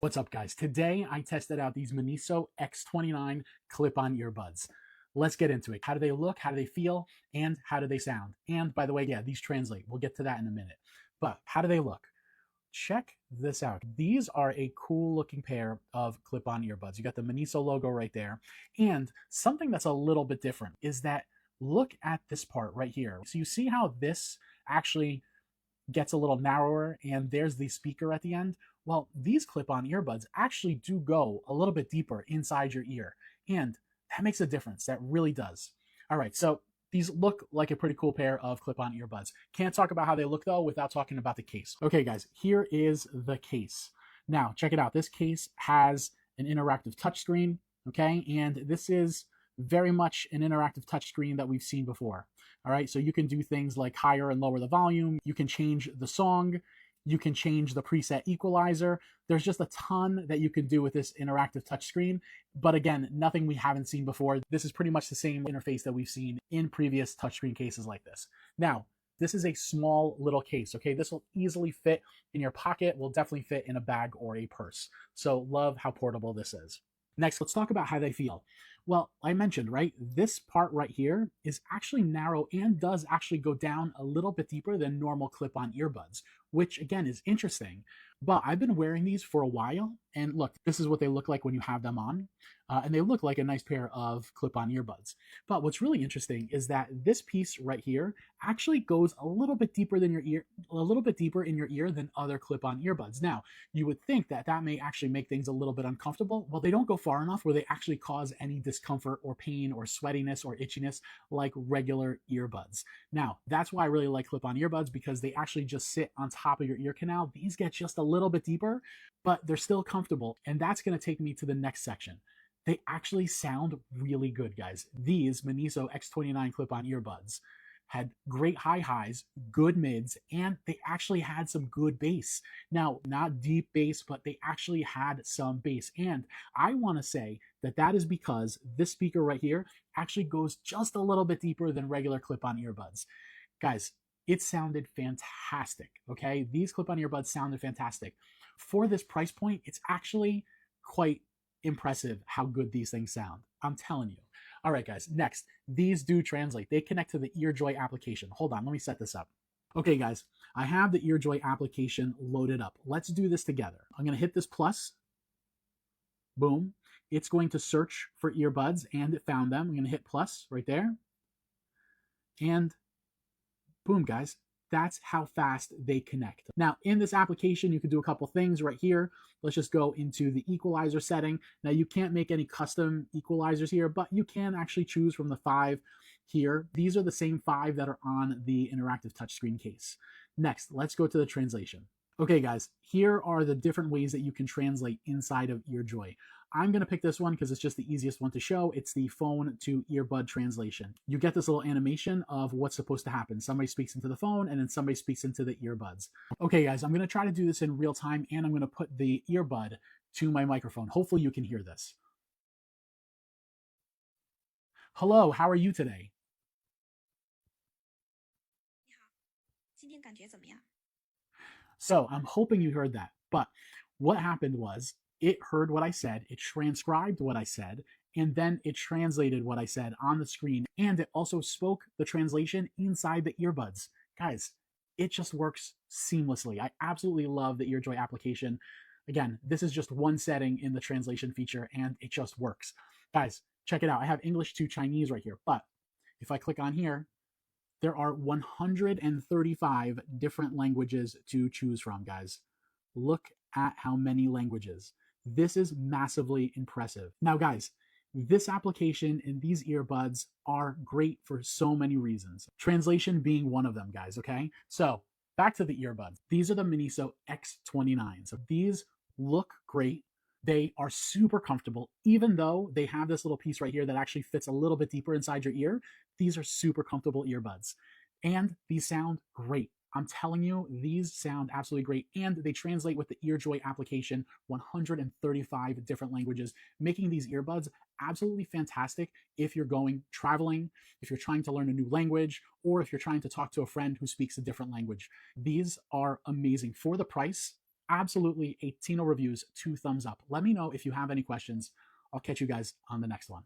What's up, guys? Today I tested out these Miniso X29 clip-on earbuds. Let's get into it. How do they look? How do they feel? And how do they sound? And by the way, yeah, these translate. We'll get to that in a minute. But how do they look? Check this out. These are a cool looking pair of clip-on earbuds. You got the Miniso logo right there. And something that's a little bit different is that look at this part right here. So you see how this actually gets a little narrower and there's the speaker at the end. Well, these clip-on earbuds actually do go a little bit deeper inside your ear, and that makes a difference. That really does. All right, so these look like a pretty cool pair of clip-on earbuds. Can't talk about how they look though without talking about the case. Okay guys, here is the case. Now check it out. This case has an interactive touchscreen, okay? And this is very much an interactive touchscreen that we've seen before. All right, so you can do things like higher and lower the volume. You can change the song. You can change the preset equalizer. There's just a ton that you can do with this interactive touchscreen. But again, nothing we haven't seen before. This is pretty much the same interface that we've seen in previous touchscreen cases like this. Now, this is a small little case, okay? This will easily fit in your pocket, will definitely fit in a bag or a purse. So love how portable this is. Next, let's talk about how they feel. Well, I mentioned, right, this part right here is actually narrow and does actually go down a little bit deeper than normal clip-on earbuds, which again is interesting. But I've been wearing these for a while, and look, this is what they look like when you have them on, and they look like a nice pair of clip-on earbuds. But what's really interesting is that this piece right here actually goes a little bit deeper than your ear, a little bit deeper in your ear than other clip-on earbuds. Now, you would think that that may actually make things a little bit uncomfortable. Well, they don't go far enough where they actually cause any discomfort or pain or sweatiness or itchiness like regular earbuds. Now, that's why I really like clip-on earbuds, because they actually just sit on top of your ear canal. These get just a little bit deeper, but they're still comfortable. And that's going to take me to the next section. They actually sound really good, guys. These Miniso X29 clip-on earbuds had great high highs, good mids, and they actually had some good bass. Now, not deep bass, but they actually had some bass. And I want to say that that is because this speaker right here actually goes just a little bit deeper than regular clip-on earbuds. Guys, it sounded fantastic, okay? These clip-on earbuds sounded fantastic. For this price point, it's actually quite impressive how good these things sound. I'm telling you. All right, guys, next, these do translate. They connect to the EarJoy application. Hold on, let me set this up. Okay, guys, I have the EarJoy application loaded up. Let's do this together. I'm going to hit this plus. Boom. It's going to search for earbuds, and it found them. I'm going to hit plus right there. And boom, guys. That's how fast they connect. Now, in this application, you can do a couple things right here. Let's just go into the equalizer setting. Now, you can't make any custom equalizers here, but you can actually choose from the 5 here. These are the same 5 that are on the interactive touchscreen case. Next, let's go to the translation. Okay, guys, here are the different ways that you can translate inside of EarJoy. I'm going to pick this one because it's just the easiest one to show. It's the phone to earbud translation. You get this little animation of what's supposed to happen. Somebody speaks into the phone and then somebody speaks into the earbuds. Okay, guys, I'm going to try to do this in real time, and I'm going to put the earbud to my microphone. Hopefully you can hear this. Hello, how are you today? 你好，今天感觉怎么样？ So I'm hoping you heard that. But what happened was it heard what I said, it transcribed what I said, and then it translated what I said on the screen. And it also spoke the translation inside the earbuds. Guys, it just works seamlessly. I absolutely love the EarJoy application. Again, this is just one setting in the translation feature, and it just works. Guys, check it out. I have English to Chinese right here. But if I click on here, there are 135 different languages to choose from, guys. Look at how many languages. This is massively impressive. Now, guys, this application and these earbuds are great for so many reasons. Translation being one of them, guys, okay? So back to the earbuds. These are the Miniso X29s. So these look great. They are super comfortable, even though they have this little piece right here that actually fits a little bit deeper inside your ear. These are super comfortable earbuds, and these sound great. I'm telling you, these sound absolutely great, and they translate with the EarJoy application 135 different languages, making these earbuds absolutely fantastic if you're going traveling, if you're trying to learn a new language, or if you're trying to talk to a friend who speaks a different language. These are amazing. For the price, absolutely a Tino Reviews 2 thumbs up. Let me know if you have any questions. I'll catch you guys on the next one.